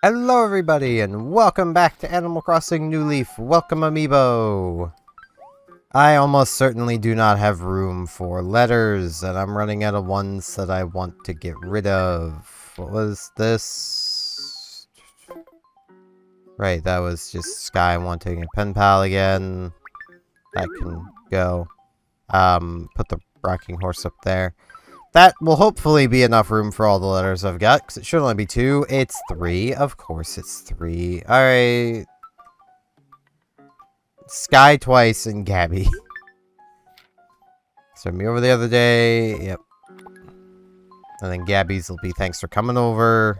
Hello everybody, and welcome back to Animal Crossing New Leaf. Welcome, Amiibo! I almost certainly do not have room for letters, and I'm running out of ones that I want to get rid of. What was this? Right, that was just Sky wanting a pen pal again. That can go. Put the rocking horse up there. That will hopefully be enough room for all the letters I've got, because it should only be 2. It's 3. Of course it's 3. Alright. Sky twice and Gabby. So me over the other day. Yep. And then Gabby's will be thanks for coming over.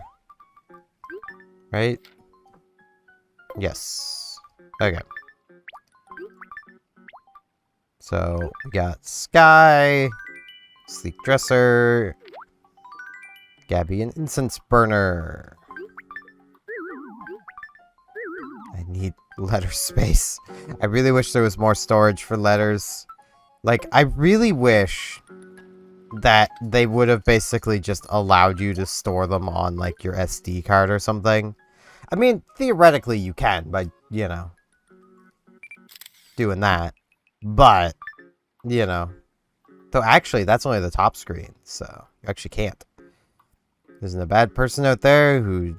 Right? Yes. Okay. So we got Sky. Sleek Dresser. Gabby, an incense burner. I need letter space. I really wish there was more storage for letters. Like, I really wish that they would have basically just allowed you to store them on, like, your SD card or something. I mean, theoretically you can by, you know, doing that. But, you know. Though actually, that's only the top screen, so you actually can't. Isn't a bad person out there who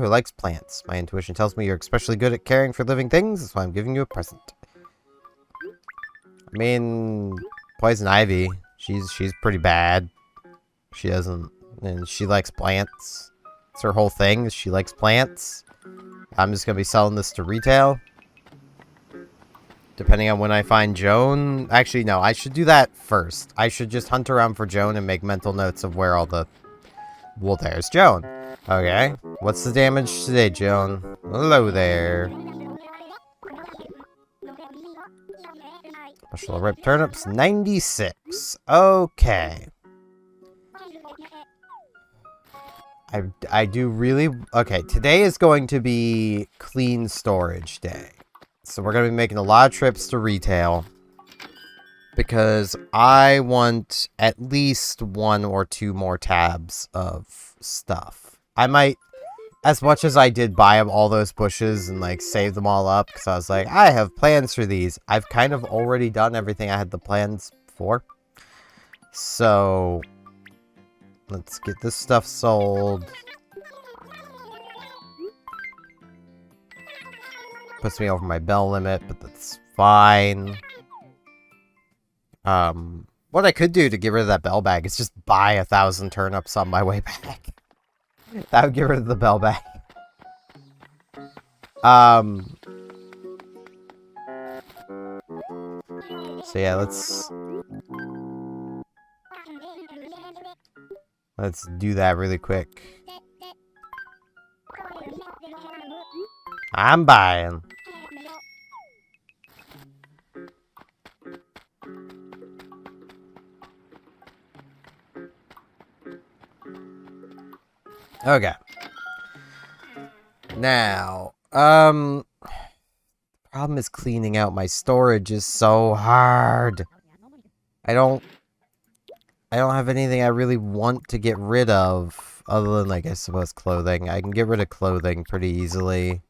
likes plants. My intuition tells me you're especially good at caring for living things, that's why I'm giving you a present. I mean, Poison Ivy, she's pretty bad. She doesn't, and she likes plants. It's her whole thing, she likes plants. I'm just gonna be selling this to retail. Depending on when I find Joan. Actually, no, I should do that first. I should just hunt around for Joan and make mental notes of where all the... Well, there's Joan. Okay. What's the damage today, Joan? Hello there. Special ripe turnips, 96. Okay. I do really... Okay, today is going to be clean storage day. So we're going to be making a lot of trips to retail. Because I want at least 1 or 2 more tabs of stuff. I might, as much as I did buy all those bushes and like save them all up. Because I was like, I have plans for these. I've kind of already done everything I had the plans for. So, let's get this stuff sold. Puts me over my bell limit, but that's fine. What I could do to get rid of that bell bag is just buy 1,000 turnips on my way back. That would get rid of the bell bag. So yeah, let's do that really quick. I'm buying. Okay. Now, problem is cleaning out my storage is so hard. I don't have anything I really want to get rid of other than, like, I suppose clothing. I can get rid of clothing pretty easily.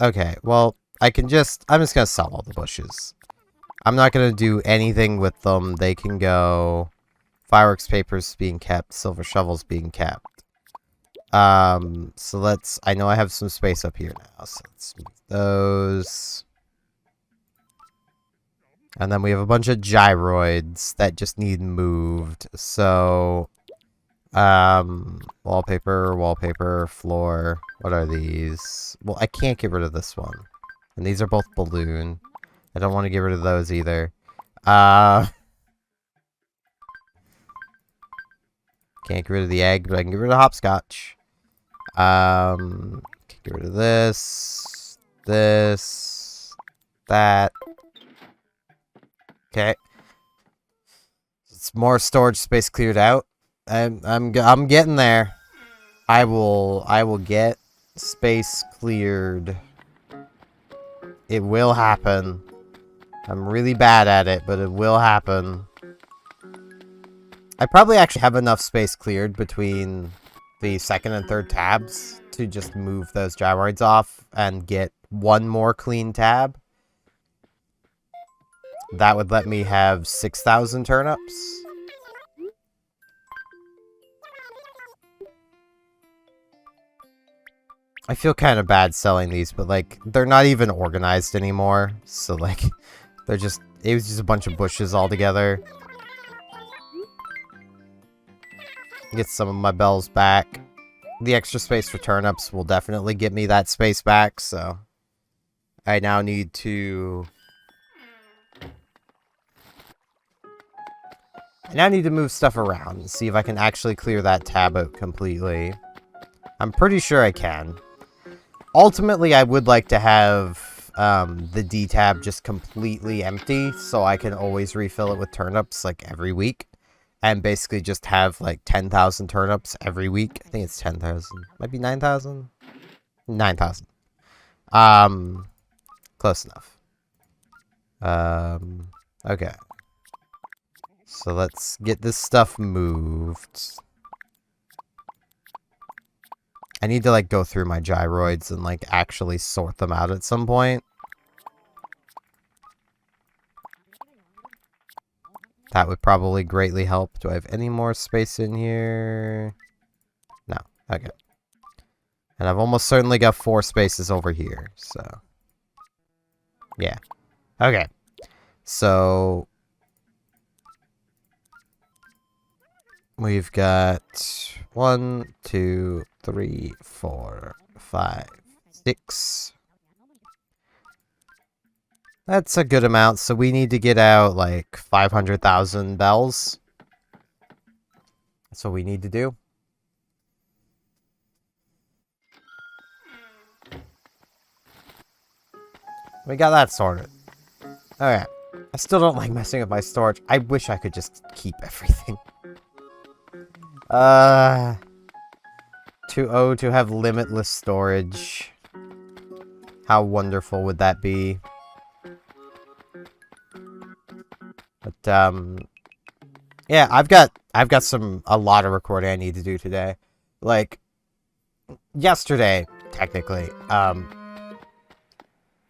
Okay, well, I'm just gonna sell all the bushes. I'm not gonna do anything with them. They can go. Fireworks papers being kept. Silver shovels being kept. So I know I have some space up here now, so let's move those. And then we have a bunch of gyroids that just need moved. So, wallpaper, floor. What are these? Well, I can't get rid of this one. And these are both balloon. I don't want to get rid of those either. Can't get rid of the egg, but I can get rid of hopscotch. Can get rid of this. This. That. Okay. It's more storage space cleared out. I'm getting there. I will get space cleared. It will happen. I'm really bad at it, but it will happen. I probably actually have enough space cleared between the second and third tabs to just move those gyroids off and get one more clean tab. That would let me have 6,000 turnips. I feel kind of bad selling these, but, like, they're not even organized anymore. So, like, they're just... It was just a bunch of bushes all together. Get some of my bells back. The extra space for turnips will definitely get me that space back, so... I now need to... move stuff around and see if I can actually clear that tab out completely. I'm pretty sure I can. Ultimately, I would like to have the D tab just completely empty, so I can always refill it with turnips, like, every week. And basically just have, like, 10,000 turnips every week. I think it's 10,000. Might be 9,000? 9,000. Close enough. Okay. So let's get this stuff moved. I need to, like, go through my gyroids and, like, actually sort them out at some point. That would probably greatly help. Do I have any more space in here? No. Okay. And I've almost certainly got 4 spaces over here, so... Yeah. Okay. So... We've got 1, 2, 3, 4, 5, 6. That's a good amount, so we need to get out, like, 500,000 bells. That's what we need to do. We got that sorted. Alright. I still don't like messing with my storage. I wish I could just keep everything. To have limitless storage. How wonderful would that be? But, yeah, I've got a lot of recording I need to do today. Like, yesterday, technically.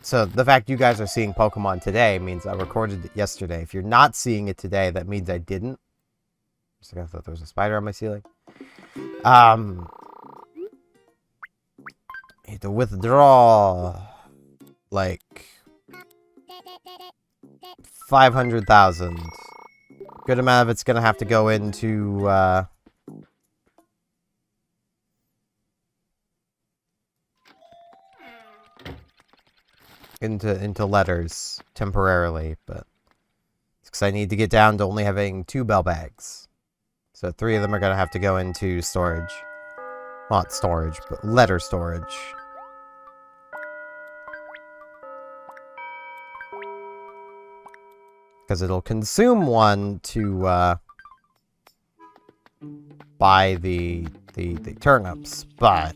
So the fact you guys are seeing Pokemon today means I recorded it yesterday. If you're not seeing it today, that means I didn't. I thought there was a spider on my ceiling. Need to withdraw, like, 500,000. Good amount of it's gonna have to go into, into letters temporarily, but it's because I need to get down to only having 2 bell bags. So 3 of them are gonna have to go into storage. Not storage, but letter storage. Because it'll consume 1 to buy the turnips, but...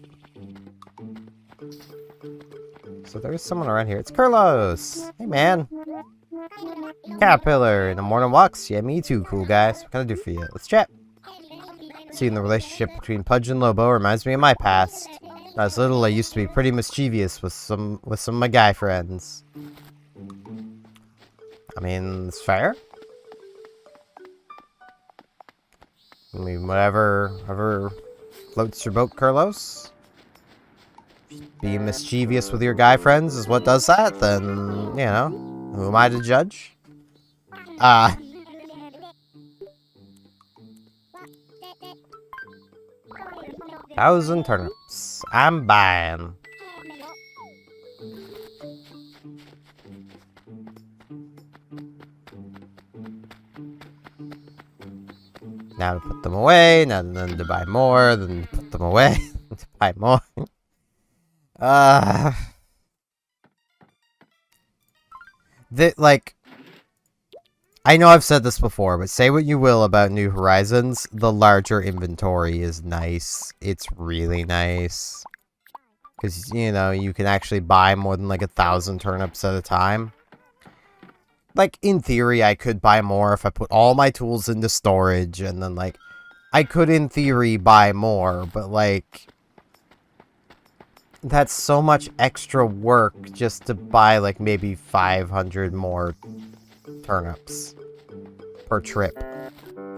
So there's someone around here. It's Carlos! Hey, man! Caterpillar in the morning walks. Yeah, me too, cool guys. What can I do for you? Let's chat. Seeing the relationship between Pudge and Lobo reminds me of my past. When I was little, I used to be pretty mischievous with some of my guy friends. I mean, it's fair. I mean, whatever floats your boat, Carlos. Being mischievous with your guy friends is what does that, then, you know, who am I to judge? 1,000 turnips. I'm buying. Now to put them away, now then to buy more, then to put them away, to buy more. Like, I know I've said this before, but say what you will about New Horizons, the larger inventory is nice. It's really nice. Because, you know, you can actually buy more than like 1,000 turnips at a time. Like, in theory, I could buy more if I put all my tools into storage, and then, like, I could, in theory, buy more, but, like, that's so much extra work just to buy, like, maybe 500 more turnips per trip.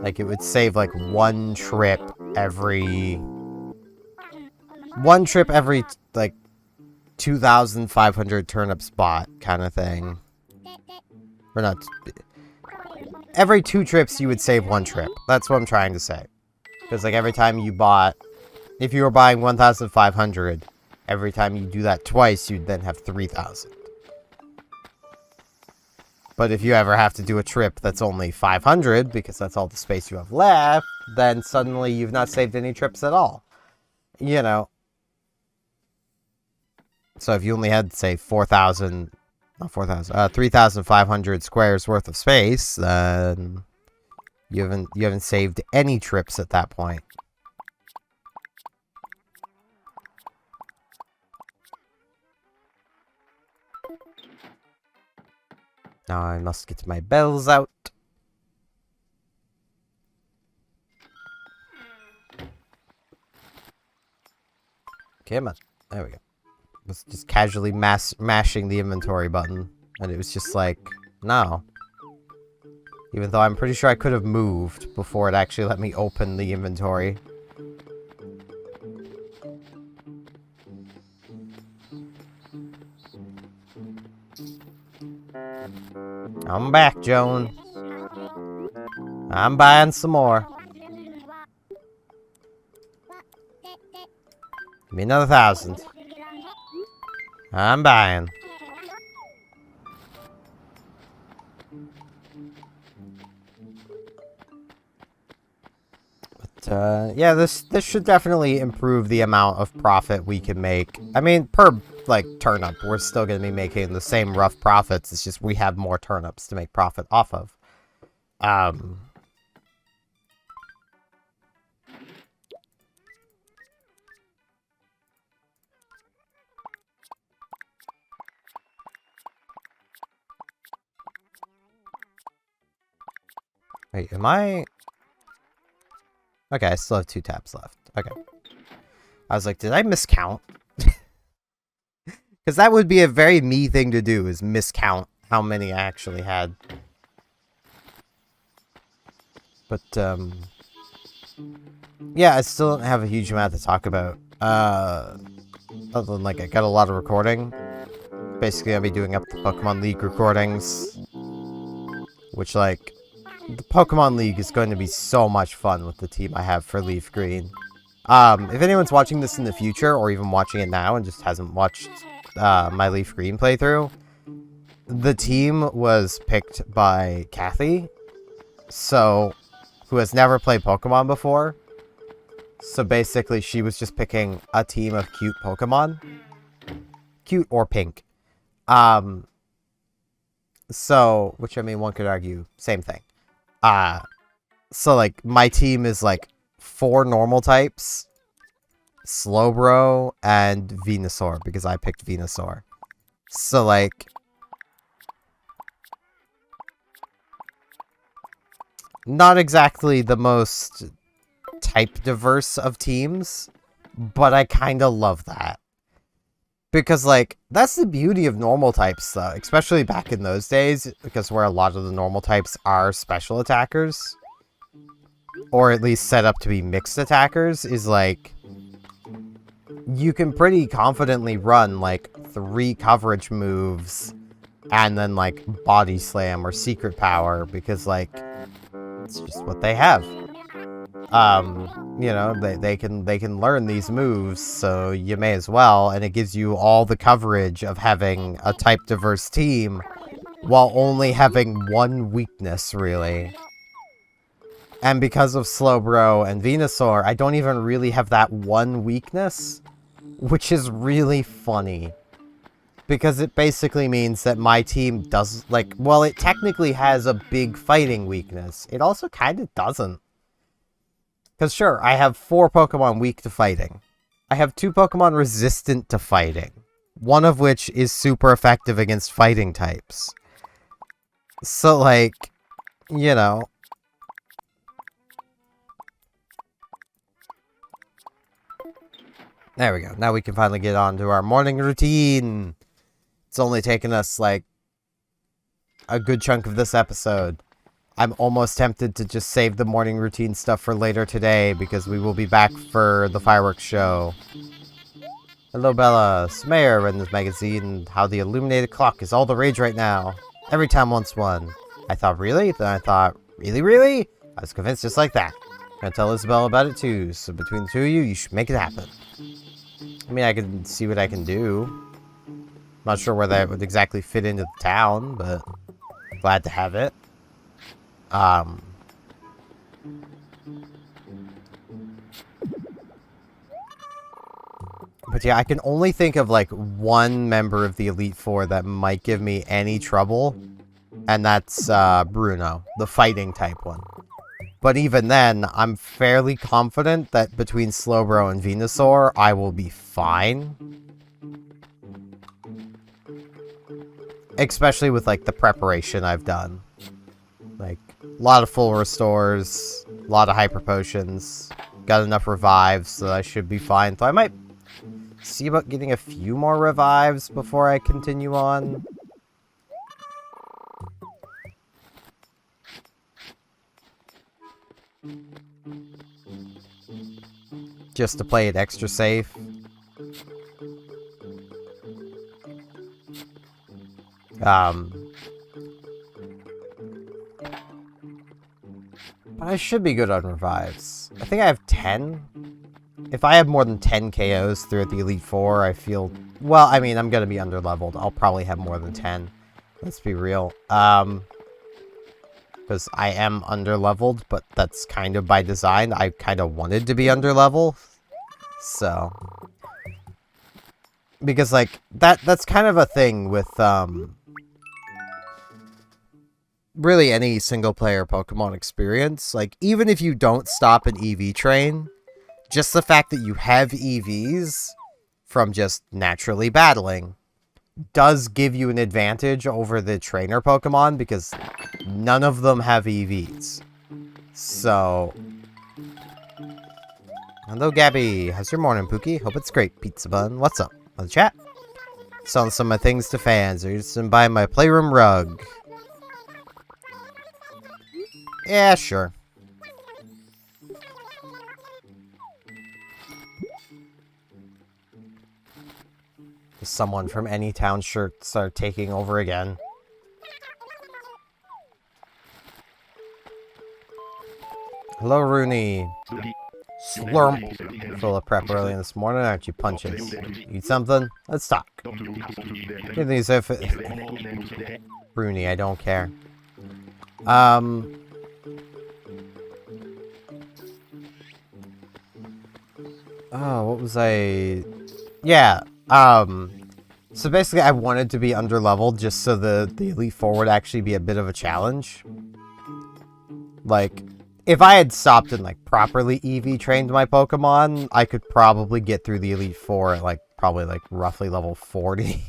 Like, it would save, like, one trip every, like, 2,500 turnips bought kind of thing. Or not. Every 2 trips, you would save 1 trip. That's what I'm trying to say. Because, like, every time you bought... If you were buying 1,500, every time you do that twice, you'd then have 3,000. But if you ever have to do a trip that's only 500, because that's all the space you have left, then suddenly you've not saved any trips at all. You know. So if you only had, say, 3,500 squares worth of space, then you haven't saved any trips at that point. Now I must get my bells out. Come on. There we go. Was just casually mashing the inventory button, and it was just like, no. Even though I'm pretty sure I could have moved before it actually let me open the inventory. I'm back, Joan. I'm buying some more. Give me another 1,000. I'm buying. But, yeah, this should definitely improve the amount of profit we can make. I mean, per, like, turnip, we're still going to be making the same rough profits. It's just we have more turnips to make profit off of. Wait, am I... Okay, I still have 2 tabs left. Okay. I was like, did I miscount? Because that would be a very me thing to do, is miscount how many I actually had. But, yeah, I still don't have a huge amount to talk about. Other than, like, I got a lot of recording. Basically, I'll be doing up the Pokemon League recordings. Which, like... The Pokemon League is going to be so much fun with the team I have for Leaf Green. If anyone's watching this in the future, or even watching it now and just hasn't watched my Leaf Green playthrough, the team was picked by Kathy, who has never played Pokemon before. So basically, she was just picking a team of cute Pokemon. Cute or pink. So, which I mean, one could argue, same thing. So, like, my team is, like, 4 normal types, Slowbro, and Venusaur, because I picked Venusaur. So, like, not exactly the most type diverse of teams, but I kind of love that. Because, like, that's the beauty of normal types, though, especially back in those days, because where a lot of the normal types are special attackers, or at least set up to be mixed attackers, is, like, you can pretty confidently run, like, 3 coverage moves, and then, like, Body Slam or Secret Power, because, like, it's just what they have. You know, they can learn these moves, so you may as well, and it gives you all the coverage of having a type-diverse team, while only having 1 weakness, really. And because of Slowbro and Venusaur, I don't even really have that one weakness, which is really funny. Because it basically means that my team does, like, well, it technically has a big fighting weakness. It also kind of doesn't. Because sure, I have 4 Pokemon weak to fighting. I have 2 Pokemon resistant to fighting. One of which is super effective against fighting types. So, like, you know. There we go. Now we can finally get on to our morning routine. It's only taken us, like, a good chunk of this episode. I'm almost tempted to just save the morning routine stuff for later today, because we will be back for the fireworks show. Hello, Bella. Smayer read in this magazine how the illuminated clock is all the rage right now. Every town wants one. I thought, really? Then I thought, really? I was convinced just like that. I'm gonna tell Isabel about it too, so between the 2 of you, you should make it happen. I mean, I can see what I can do. Not sure where that would exactly fit into the town, but glad to have it. But yeah, I can only think of like one member of the Elite Four that might give me any trouble, and that's Bruno, the fighting type one. But even then, I'm fairly confident that between Slowbro and Venusaur, I will be fine. Especially with, like, the preparation I've done. Like, a lot of full restores, a lot of hyper potions, got enough revives, so I should be fine. So I might see about getting a few more revives before I continue on. Just to play it extra safe. But I should be good on revives. I think I have 10. If I have more than 10 KOs throughout the Elite Four, I feel... Well, I mean, I'm gonna be underleveled. I'll probably have more than 10. Let's be real. Because I am underleveled, but that's kind of by design. I kind of wanted to be underlevel. So... Because, like, that's kind of a thing with, really any single-player Pokemon experience. Like, even if you don't stop an EV train, just the fact that you have EVs from just naturally battling does give you an advantage over the trainer Pokemon, because none of them have EVs. So... Hello, Gabby. How's your morning, Pookie? Hope it's great, Pizza Bun. What's up? On the chat? Selling some of my things to fans. Or just buying my playroom rug. Yeah, sure. Someone from Any Town shirts are taking over again. Hello, Rooney. Slurp. Full of prep early this morning, aren't you, Punches? Eat something? Let's talk. Rooney, I don't care. Oh, what was I... Yeah, so basically I wanted to be underleveled just so the Elite Four would actually be a bit of a challenge. Like, if I had stopped and, like, properly EV trained my Pokemon, I could probably get through the Elite Four at, like, probably, like, roughly level 40.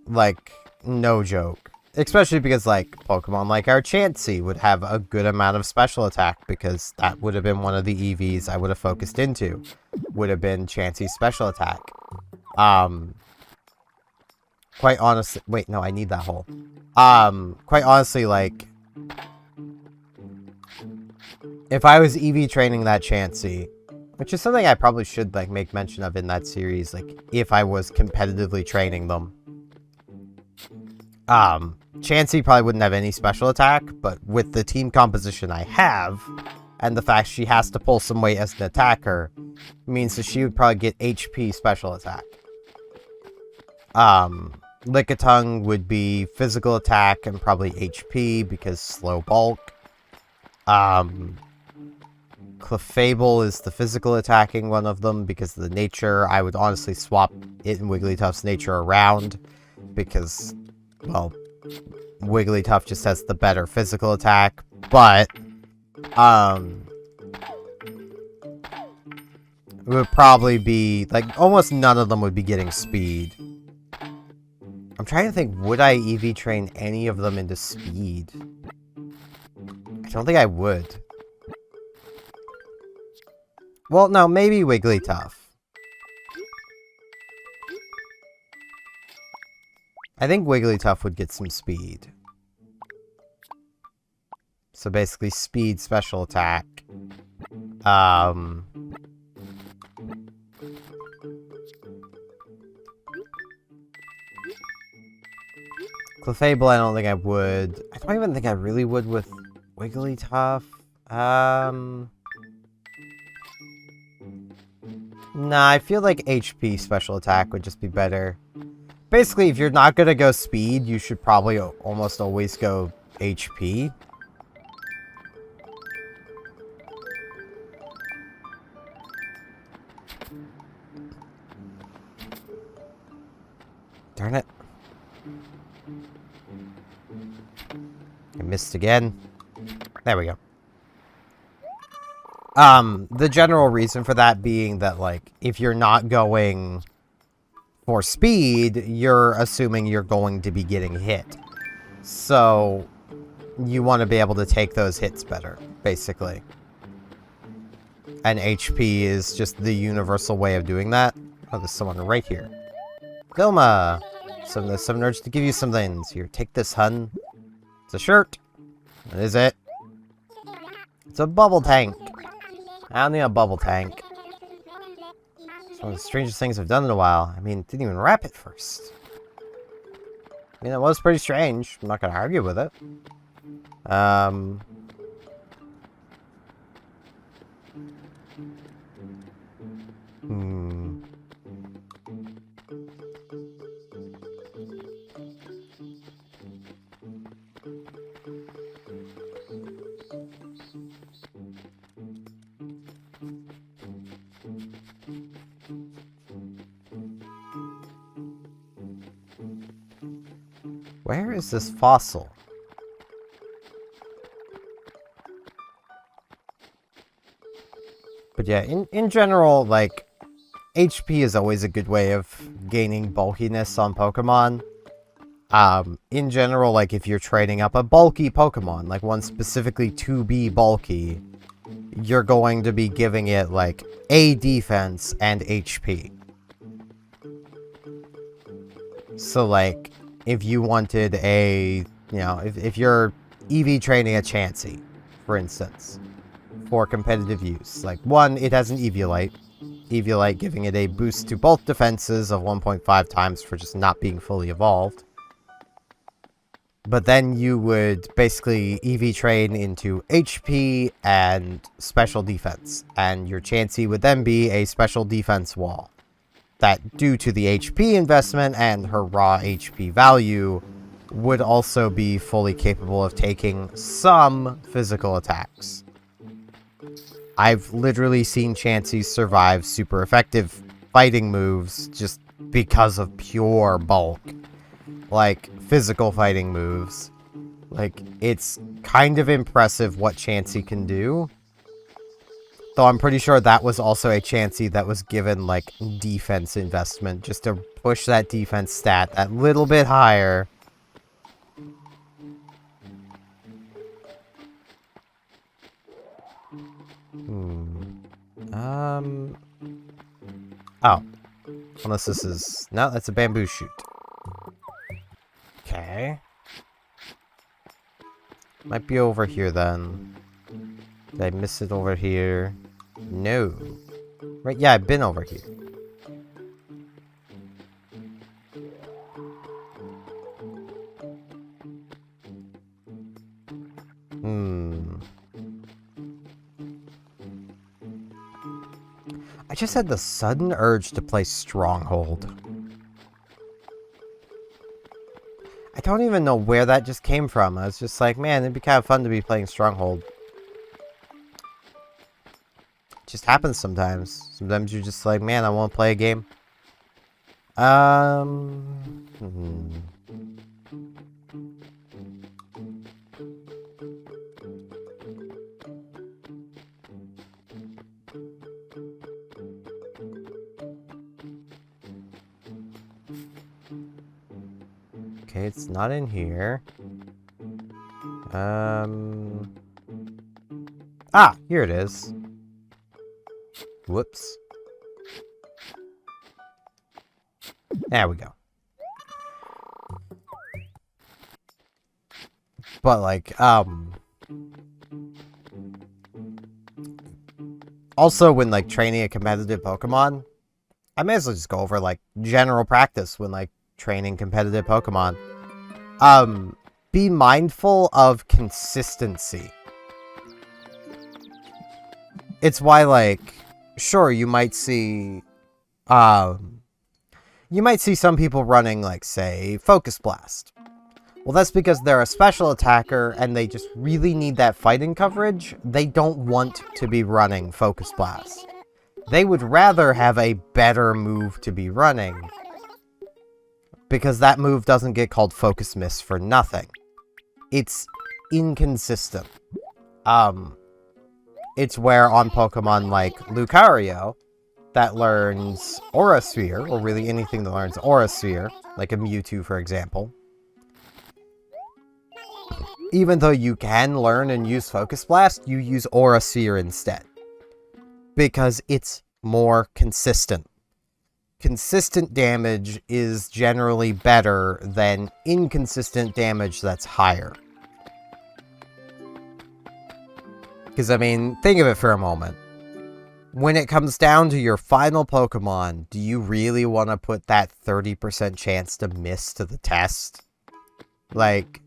Like, no joke. Especially because, like, Pokemon like our Chansey would have a good amount of special attack, because that would have been one of the EVs I would have focused into. Would have been Chansey's special attack. Quite honestly... Wait, no, I need that hole. Quite honestly, like... If I was EV training that Chansey, which is something I probably should, like, make mention of in that series, like, if I was competitively training them. Chansey probably wouldn't have any special attack, but with the team composition I have, and the fact she has to pull some weight as an attacker, means that she would probably get HP special attack. Lickitung would be physical attack and probably HP because slow bulk. Clefable is the physical attacking one of them because of the nature. I would honestly swap it and Wigglytuff's nature around because, well, Wigglytuff just has the better physical attack, but, it would probably be, like, almost none of them would be getting speed. I'm trying to think, would I EV train any of them into speed? I don't think I would. Well, no, maybe Wigglytuff. I think Wigglytuff would get some speed. So basically, speed, special attack. Clefable, I don't think I would. I don't even think I really would with Wigglytuff. Nah, I feel like HP special attack would just be better. Basically, if you're not gonna go speed, you should probably almost always go HP. Darn it. I missed again. There we go. The general reason for that being that, like, if you're not going for speed, you're assuming you're going to be getting hit. So, you want to be able to take those hits better, basically. And HP is just the universal way of doing that. Oh, there's someone right here. Vilma! So there's some urge to give you some things. Here, take this, hun. It's a shirt. What is it? It's a bubble tank. I don't need a bubble tank. It's one of the strangest things I've done in a while. I mean, didn't even wrap it first. I mean, it was pretty strange. I'm not gonna argue with it. Where is this fossil? But yeah, in general, like, HP is always a good way of gaining bulkiness on Pokemon. In general, like, if you're training up a bulky Pokemon, like one specifically to be bulky, you're going to be giving it, like, A defense and HP. So, like, if you wanted a, you know, if you're EV training a Chansey, for instance, for competitive use, like, one, it has an Eviolite. Eviolite giving it a boost to both defenses of 1.5 times for just not being fully evolved. But then you would basically EV train into HP and special defense, and your Chansey would then be a special defense wall that, due to the HP investment and her raw HP value, would also be fully capable of taking some physical attacks. I've literally seen Chanseys survive super effective fighting moves just because of pure bulk. Like, physical fighting moves. Like, it's kind of impressive what Chansey can do. Though I'm pretty sure that was also a Chansey that was given, like, defense investment, just to push that defense stat that little bit higher. Oh. Unless this is... No, that's a bamboo shoot. Okay. Might be over here, then. Did I miss it over here? No. Right, yeah, I've been over here. I just had the sudden urge to play Stronghold. don't even know where that just came from. I was just like, man, it'd be kind of fun to be playing Stronghold. It just happens sometimes. Sometimes you're just like, man, I want to play a game. Okay, it's not in here. Ah, here it is. Whoops. There we go. But, like, also, when, like, training a competitive Pokemon, I may as well just go over, like, general practice when, like, training competitive Pokemon. Be mindful of consistency. It's why, like, sure, you might see some people running, like, say, Focus Blast. Well, that's because they're a special attacker and they just really need that fighting coverage. They don't want to be running Focus Blast. They would rather have a better move to be running, because that move doesn't get called Focus Miss for nothing. It's inconsistent. It's where on Pokemon like Lucario, that learns Aura Sphere, or really anything that learns Aura Sphere, like a Mewtwo for example, even though you can learn and use Focus Blast, you use Aura Sphere instead. Because it's more consistent. Consistent damage is generally better than inconsistent damage that's higher. Because, I mean, think of it for a moment. When it comes down to your final Pokemon, do you really want to put that 30% chance to miss to the test? Like,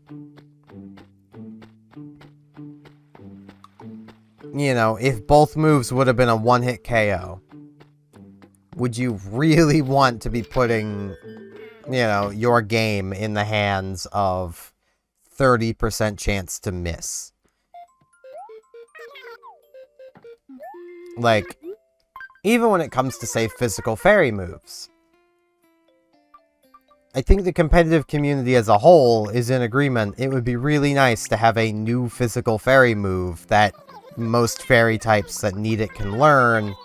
you know, if both moves would have been a one-hit KO, would you really want to be putting, you know, your game in the hands of 30% chance to miss? Like, even when it comes to, say, physical fairy moves, I think the competitive community as a whole is in agreement. It would be really nice to have a new physical fairy move that most fairy types that need it can learn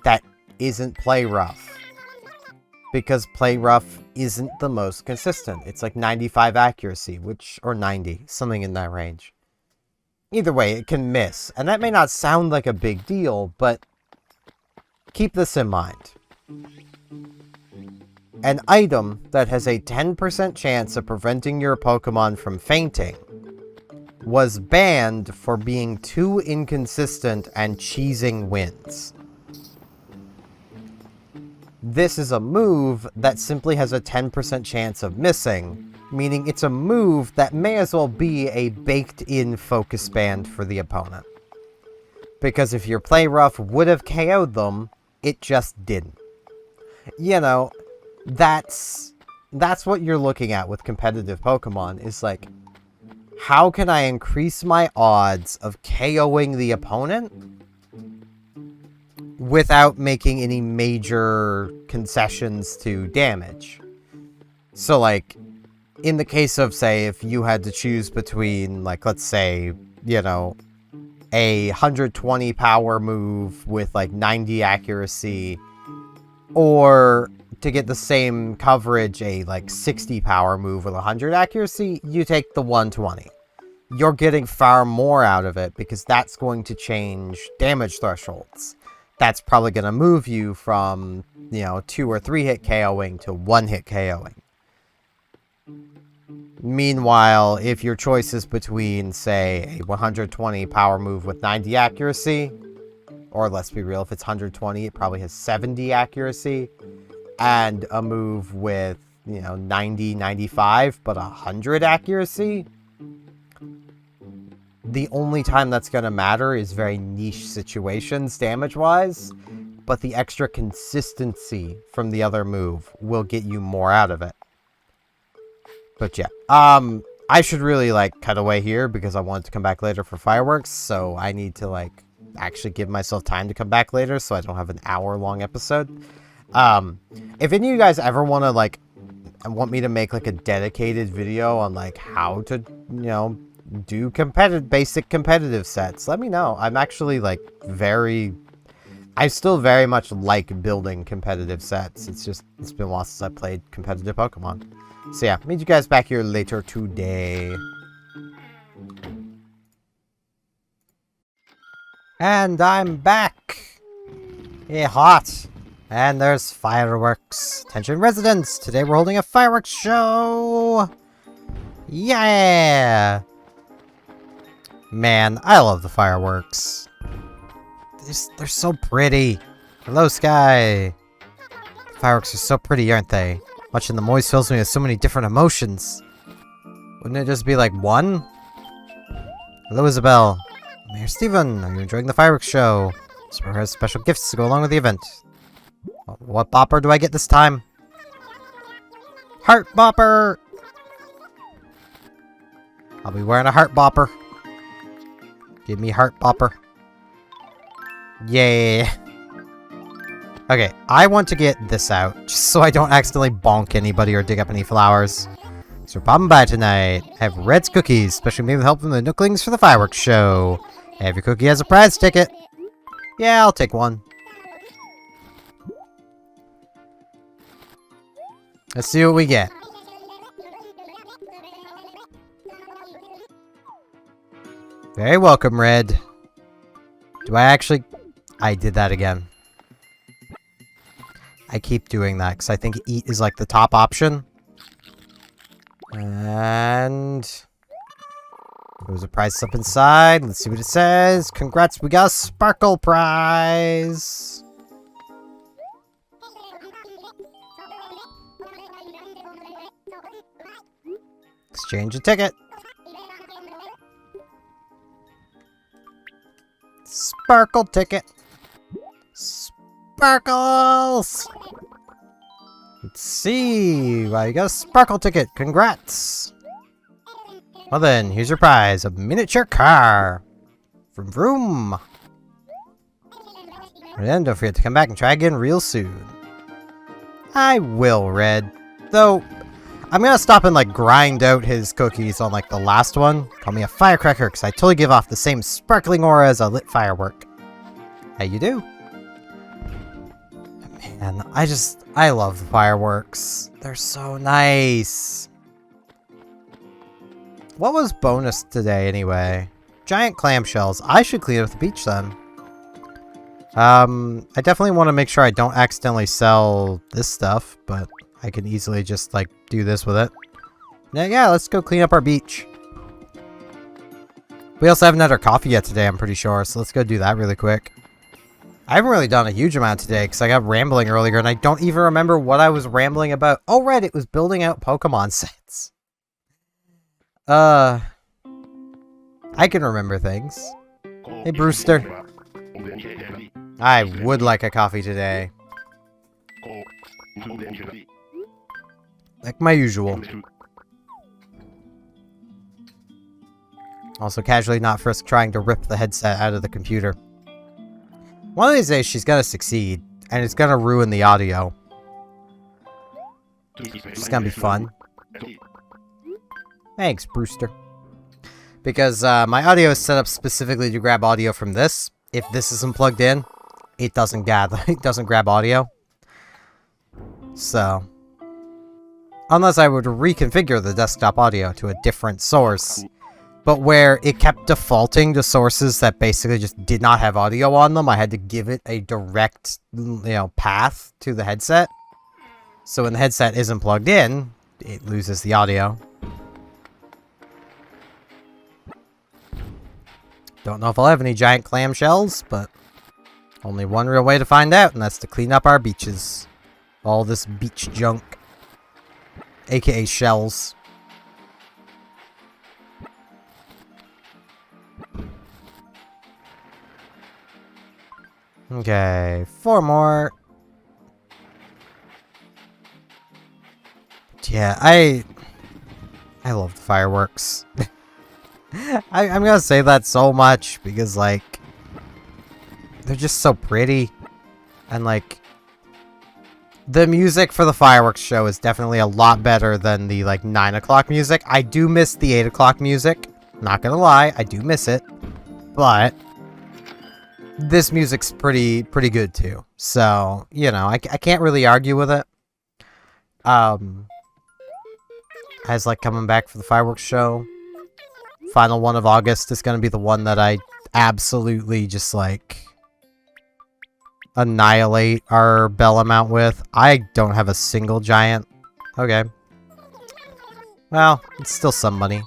that isn't play rough. Because play rough isn't the most consistent. It's like 95 accuracy, or 90, something in that range. Either way, it can miss. And that may not sound like a big deal, but keep this in mind. An item that has a 10% chance of preventing your Pokemon from fainting was banned for being too inconsistent and cheesing wins. This is a move that simply has a 10% chance of missing, meaning it's a move that may as well be a baked-in focus band for the opponent. Because if your play rough would have KO'd them, it just didn't. You know, that's what you're looking at with competitive Pokemon, is like, how can I increase my odds of KOing the opponent without making any major concessions to damage? So, like, in the case of, say, if you had to choose between, like, let's say, you know, a 120 power move with, like, 90 accuracy, or to get the same coverage, a, like, 60 power move with 100 accuracy, you take the 120. You're getting far more out of it, because that's going to change damage thresholds. That's probably going to move you from, you know, 2 or 3 hit KOing to 1 hit KOing. Meanwhile, if your choice is between, say, a 120 power move with 90 accuracy, or let's be real, if it's 120, it probably has 70 accuracy, and a move with, you know, 90, 95, but 100 accuracy, the only time that's going to matter is very niche situations damage-wise, but the extra consistency from the other move will get you more out of it. But yeah, I should really, like, cut away here because I wanted to come back later for fireworks, so I need to, like, actually give myself time to come back later so I don't have an hour-long episode. If any of you guys ever want to, like, want me to make, like, a dedicated video on, like, how to, you know, do basic competitive sets, let me know. I'm actually, like, I still very much like building competitive sets. It's been a while since I played competitive Pokemon. So yeah, meet you guys back here later today. And I'm back! Yeah, hot! And there's fireworks. Attention residents! Today we're holding a fireworks show! Yeah! Man, I love the fireworks. They're so pretty. Hello, sky. The fireworks are so pretty, aren't they? Watching the moist fills me with so many different emotions. Wouldn't it just be like one? Hello, Isabel. Mayor Steven, are you enjoying the fireworks show? Spur has special gifts to go along with the event. What bopper do I get this time? Heart bopper! I'll be wearing a heart bopper. Give me heart bopper. Yeah. Okay, I want to get this out, just so I don't accidentally bonk anybody or dig up any flowers. So we're popping by tonight. I have Red's cookies, especially made with help from the Nooklings for the fireworks show. Every cookie has a prize ticket. Yeah, I'll take one. Let's see what we get. Very welcome, Red. Do I actually... I did that again. I keep doing that because I think eat is like the top option. And... there's a prize up inside. Let's see what it says. Congrats, we got a Sparkle prize. Exchange a ticket. Sparkle ticket. Sparkles! Let's see. Well, you got a Sparkle ticket. Congrats. Well then, here's your prize. A miniature car. Vroom vroom. And then don't forget to come back and try again real soon. I will, Red. Though, I'm gonna stop and, like, grind out his cookies on, like, the last one. Call me a firecracker, because I totally give off the same sparkling aura as a lit firework. How you do? Man, I love the fireworks. They're so nice. What was bonus today, anyway? Giant clamshells. I should clean up the beach, then. I definitely want to make sure I don't accidentally sell this stuff, but I can easily just, like, do this with it. Yeah, let's go clean up our beach. We also haven't had our coffee yet today, I'm pretty sure, so let's go do that really quick. I haven't really done a huge amount today, because I got rambling earlier, and I don't even remember what I was rambling about. Oh, right, it was building out Pokemon sets. I can remember things. Hey, Brewster. I would like a coffee today. Like my usual. Also casually not Frisk trying to rip the headset out of the computer. One of these days she's gonna succeed, and it's gonna ruin the audio. It's gonna be fun. Thanks, Brewster. Because my audio is set up specifically to grab audio from this. If this isn't plugged in, it doesn't grab audio. So, unless I would reconfigure the desktop audio to a different source, but where it kept defaulting to sources that basically just did not have audio on them, I had to give it a direct, path to the headset. So when the headset isn't plugged in, it loses the audio. Don't know if I'll have any giant clamshells, but only one real way to find out, and that's to clean up our beaches. All this beach junk. AKA shells. Okay, 4 more. Yeah, I love the fireworks. I'm gonna say that so much because, like, they're just so pretty. And, like, the music for the fireworks show is definitely a lot better than the, like, 9 o'clock music. I do miss the 8 o'clock music. Not gonna lie, I do miss it. But this music's pretty good, too. So, you know, I can't really argue with it. I was, like, coming back for the fireworks show. Final one of August is gonna be the one that I absolutely just, like, annihilate our bell amount with. I don't have a single giant. Okay. Well, it's still some money.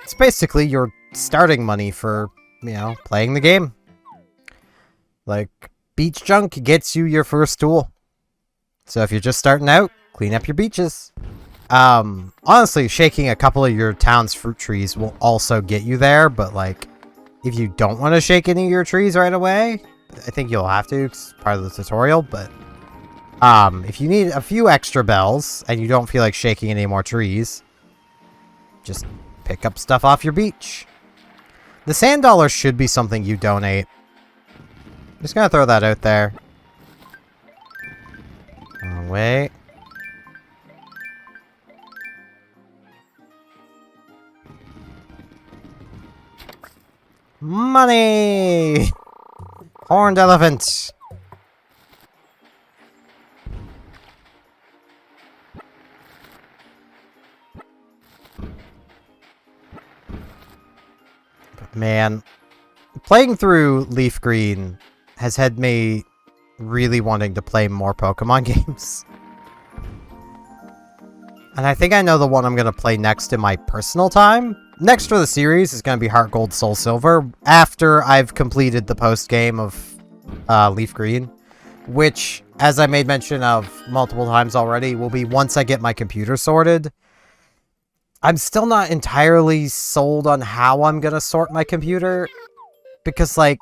It's basically your starting money for, you know, playing the game. Like, beach junk gets you your first tool. So if you're just starting out, clean up your beaches. Honestly, shaking a couple of your town's fruit trees will also get you there, but, like, if you don't want to shake any of your trees right away, I think you'll have to, 'cause it's part of the tutorial, but, if you need a few extra bells, and you don't feel like shaking any more trees, just pick up stuff off your beach. The sand dollar should be something you donate. Just gonna throw that out there. Oh, wait. Money! Horned elephant! But man, playing through Leaf Green has had me really wanting to play more Pokemon games. And I think I know the one I'm going to play next in my personal time. Next for the series is going to be Heart Gold Soul Silver, after I've completed the post-game of Leaf Green, which, as I made mention of multiple times already, will be once I get my computer sorted. I'm still not entirely sold on how I'm going to sort my computer, because, like,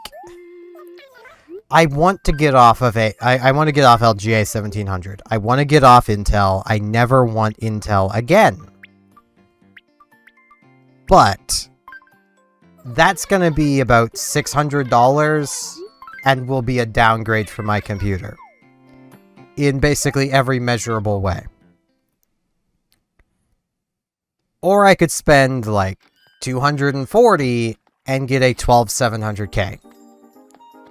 I want to get off of I want to get off LGA 1700. I want to get off Intel. I never want Intel again. But that's going to be about $600 and will be a downgrade for my computer in basically every measurable way. Or I could spend like $240 and get a 12700K.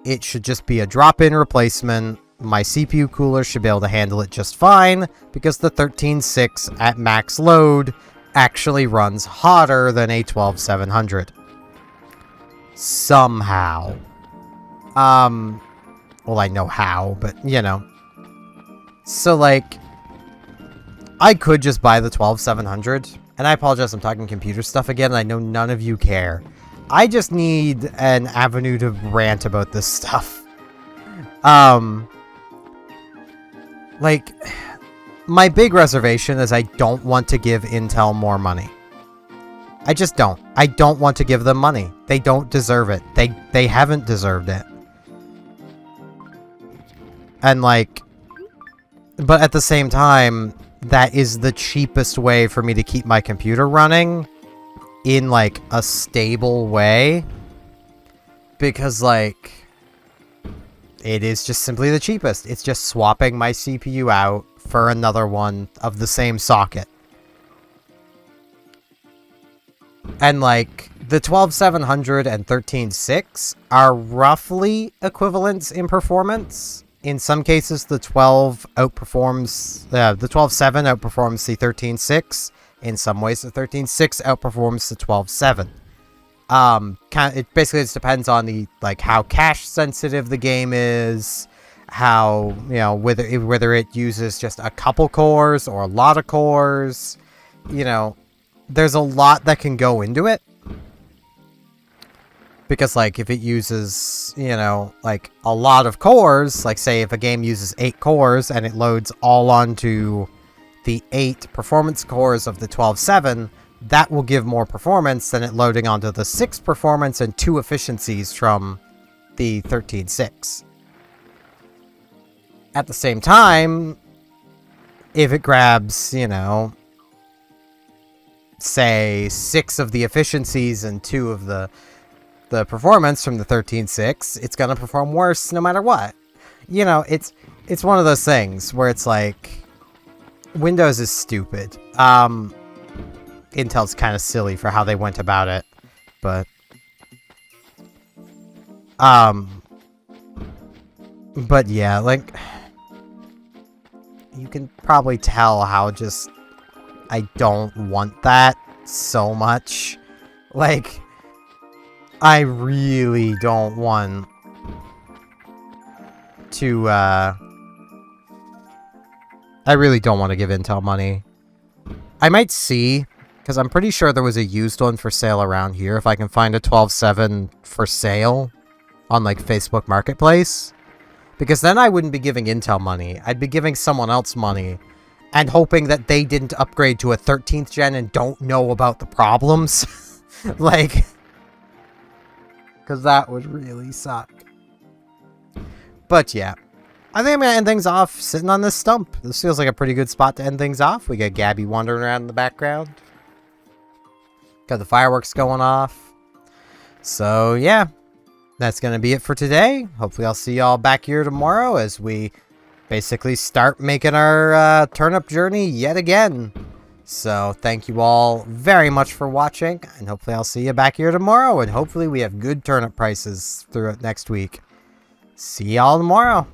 It should just be a drop-in replacement. My CPU cooler should be able to handle it just fine, because the 13.6 at max load actually runs hotter than a 12700. Somehow. Well, I know how, but, you know. So, like, I could just buy the 12700, and I apologize, I'm talking computer stuff again, and I know none of you care. I just need an avenue to rant about this stuff. Like, my big reservation is I don't want to give Intel more money. I just don't. I don't want to give them money. They don't deserve it. They haven't deserved it. And, like, but at the same time, that is the cheapest way for me to keep my computer running in, like, a stable way, because, like, it is just simply the cheapest. It's just swapping my CPU out for another one of the same socket. And, like, the 12700 and 13.6 are roughly equivalents in performance. In some cases, the 12 outperforms, the 12.7 outperforms the 13.6. In some ways, the 13.6 outperforms the 12.7. It basically just depends on the, like, how cache sensitive the game is, how, you know, whether it uses just a couple cores or a lot of cores. You know, there's a lot that can go into it. Because, like, if it uses, you know, like, a lot of cores, like, say, if a game uses 8 cores and it loads all onto the 8 performance cores of the 12.7, that will give more performance than it loading onto the 6 performance and 2 efficiencies from the 13.6. At the same time, if it grabs, you know, say, 6 of the efficiencies and 2 of the performance from the 13.6, it's gonna perform worse no matter what. You know, it's one of those things where it's like, Windows is stupid. Intel's kind of silly for how they went about it, but yeah, like, you can probably tell how just I don't want that so much. Like, I really don't want to, I really don't want to give Intel money. I might see, because I'm pretty sure there was a used one for sale around here, if I can find a 12.7 for sale on, like, Facebook Marketplace. Because then I wouldn't be giving Intel money. I'd be giving someone else money and hoping that they didn't upgrade to a 13th gen and don't know about the problems. Like, because that would really suck. But yeah, I think I'm going to end things off sitting on this stump. This feels like a pretty good spot to end things off. We got Gabby wandering around in the background. Got the fireworks going off. So yeah, that's going to be it for today. Hopefully I'll see y'all back here tomorrow as we basically start making our turnip journey yet again. So thank you all very much for watching, and hopefully I'll see you back here tomorrow, and hopefully we have good turnip prices throughout next week. See y'all tomorrow.